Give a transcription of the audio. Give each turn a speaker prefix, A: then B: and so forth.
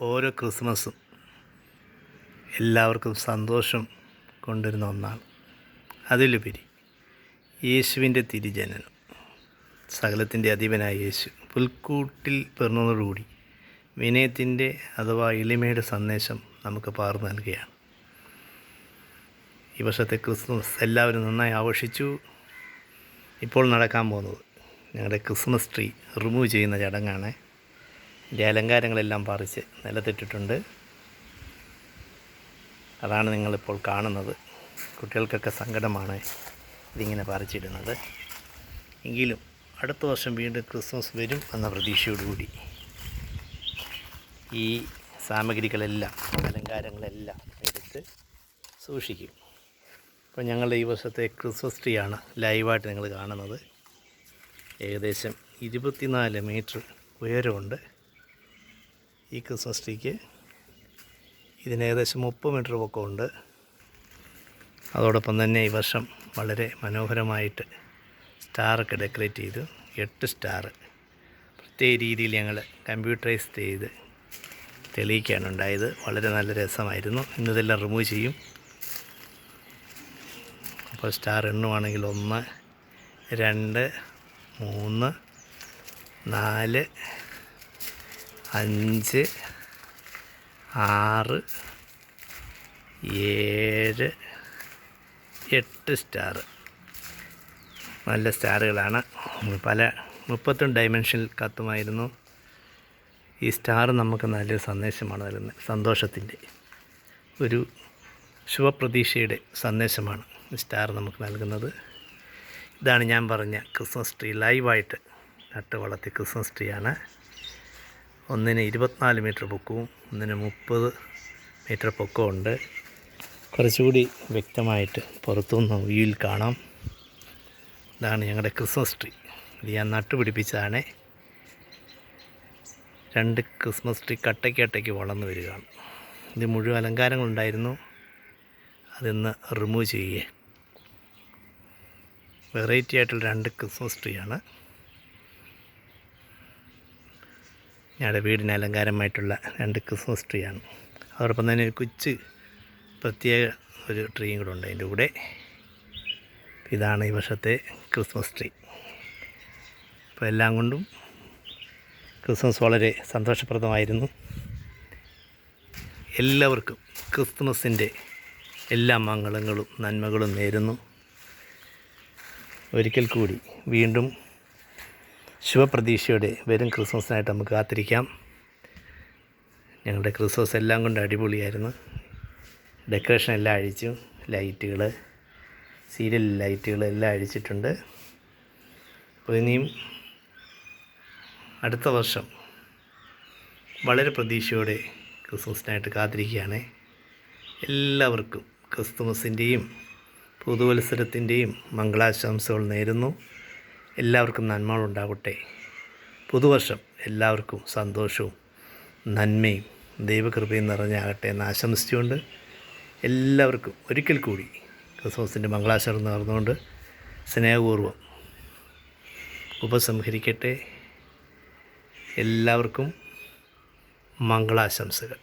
A: ഓരോ ക്രിസ്മസും എല്ലാവർക്കും സന്തോഷം കൊണ്ടുവരുന്ന ഒന്നാണ്. അതിലുപരി യേശുവിൻ്റെ തിരുജനനം, സകലത്തിൻ്റെ അധിപനായ യേശു പുൽക്കൂട്ടിൽ പിറന്നതോടുകൂടി വിനയത്തിൻ്റെ അഥവാ എളിമയുടെ സന്ദേശം നമുക്ക് പകർന്നു നൽകുകയാണ്. ഈ വർഷത്തെ ക്രിസ്മസ് എല്ലാവരും നന്നായി ആഘോഷിച്ചു. ഇപ്പോൾ നടക്കാൻ പോകുന്നത് ഞങ്ങളുടെ ക്രിസ്മസ് ട്രീ റിമൂവ് ചെയ്യുന്ന ചടങ്ങാണ്. ഇതിൻ്റെ അലങ്കാരങ്ങളെല്ലാം പറിച്ച് നിലത്തിട്ടിട്ടുണ്ട്. അതാണ് നിങ്ങളിപ്പോൾ കാണുന്നത്. കുട്ടികൾക്കൊക്കെ സങ്കടമാണ് ഇതിങ്ങനെ പറിച്ചിടുന്നത്. എങ്കിലും അടുത്ത വർഷം വീണ്ടും ക്രിസ്മസ് വരും എന്ന പ്രതീക്ഷയോടുകൂടി ഈ സാമഗ്രികളെല്ലാം അലങ്കാരങ്ങളെല്ലാം എടുത്ത് സൂക്ഷിക്കും. അപ്പോൾ ഞങ്ങളുടെ ഈ വർഷത്തെ ക്രിസ്മസ് ട്രീ ആണ് ലൈവായിട്ട് നിങ്ങൾ കാണുന്നത്. ഏകദേശം 24 മീറ്റർ ഉയരമുണ്ട് ഈ ക്രിസ്മസ് ട്രീക്ക്. ഇതിന് ഏകദേശം 30 മീറ്റർ പൊക്കമുണ്ട്. അതോടൊപ്പം തന്നെ ഈ വർഷം വളരെ മനോഹരമായിട്ട് സ്റ്റാറൊക്കെ ഡെക്കറേറ്റ് ചെയ്തു. 8 സ്റ്റാർ പ്രത്യേക രീതിയിൽ ഞങ്ങൾ കമ്പ്യൂട്ടറൈസ് ചെയ്ത് തെളിയിക്കുകയാണ് ഉണ്ടായത്. വളരെ നല്ല രസമായിരുന്നു. ഇന്നിതെല്ലാം റിമൂവ് ചെയ്യും. അപ്പോൾ സ്റ്റാർ എണ്ണുവാണെങ്കിൽ 1 2 3 4 5 6 7 8 സ്റ്റാർ. നല്ല സ്റ്റാറുകളാണ്. പല 31 ഡയമെൻഷനിൽ കത്തുമായിരുന്നു. ഈ സ്റ്റാർ നമുക്ക് നല്ലൊരു സന്ദേശമാണ് നൽകുന്നത്. സന്തോഷത്തിൻ്റെ ഒരു ശുഭപ്രതീക്ഷയുടെ സന്ദേശമാണ് സ്റ്റാർ നമുക്ക് നൽകുന്നത്. ഇതാണ് ഞാൻ പറഞ്ഞ ക്രിസ്മസ് ട്രീ, ലൈവായിട്ട് നട്ട് വളർത്തിയ ക്രിസ്മസ് ട്രീ ആണ്. ഒന്നിന് 24 മീറ്റർ പൊക്കവും ഒന്നിന് 30 മീറ്റർ പൊക്കമുണ്ട്. കുറച്ചുകൂടി വ്യക്തമായിട്ട് പുറത്തുനിന്ന് വ്യൂവിൽ കാണാം. ഇതാണ് ഞങ്ങളുടെ ക്രിസ്മസ് ട്രീ. ഇത് ഞാൻ നട്ടുപിടിപ്പിച്ചതാണ്. 2 ക്രിസ്മസ് ട്രീ കട്ടയ്ക്ക് വളർന്നു വരികയാണ്. ഇത് മുഴുവൻ അലങ്കാരങ്ങളുണ്ടായിരുന്നു. അതിന്ന് റിമൂവ് ചെയ്യുക. വെറൈറ്റി ആയിട്ടുള്ള 2 ക്രിസ്മസ് ട്രീ ആണ്. ഞങ്ങളുടെ വീടിന് അലങ്കാരമായിട്ടുള്ള 2 ക്രിസ്മസ് ട്രീ ആണ്. അതോടൊപ്പം തന്നെ ഒരു കൊച്ചു പ്രത്യേക ഒരു ട്രീയും കൂടെ ഉണ്ട് അതിൻ്റെ കൂടെ. ഇതാണ് ഈ വർഷത്തെ ക്രിസ്മസ് ട്രീ. അപ്പോൾ എല്ലാം കൊണ്ടും ക്രിസ്മസ് വളരെ സന്തോഷപ്രദമായിരുന്നു. എല്ലാവർക്കും ക്രിസ്മസിൻ്റെ എല്ലാ മംഗളങ്ങളും നന്മകളും നേരുന്നു. ഒരിക്കൽ കൂടി വീണ്ടും ശുഭപ്രതീക്ഷയോടെ വരും ക്രിസ്മസിനായിട്ട് നമുക്ക് കാത്തിരിക്കാം. ഞങ്ങളുടെ ക്രിസ്മസ് എല്ലാം കൊണ്ട് അടിപൊളിയായിരുന്നു. ഡെക്കറേഷൻ എല്ലാം അഴിച്ചു. ലൈറ്റുകൾ, സീരിയൽ ലൈറ്റുകൾ എല്ലാം അഴിച്ചിട്ടുണ്ട്. അപ്പോൾ ഇനിയും അടുത്ത വർഷം വളരെ പ്രതീക്ഷയോടെ ക്രിസ്മസിനായിട്ട് കാത്തിരിക്കുകയാണ്. എല്ലാവർക്കും ക്രിസ്തുമസിൻ്റെയും പുതുവത്സരത്തിൻ്റെയും മംഗളാശംസകൾ നേരുന്നു. എല്ലാവർക്കും നന്മകളുണ്ടാകട്ടെ. പുതുവർഷം എല്ലാവർക്കും സന്തോഷവും നന്മയും ദൈവകൃപയും നിറഞ്ഞാകട്ടെ എന്ന് ആശംസിച്ചുകൊണ്ട് എല്ലാവർക്കും ഒരിക്കൽ കൂടി ക്രിസ്മസിൻ്റെ മംഗളാശംസകൾ നേർന്നുകൊണ്ട് സ്നേഹപൂർവ്വം ഉപസംഹരിക്കട്ടെ. എല്ലാവർക്കും മംഗളാശംസകൾ.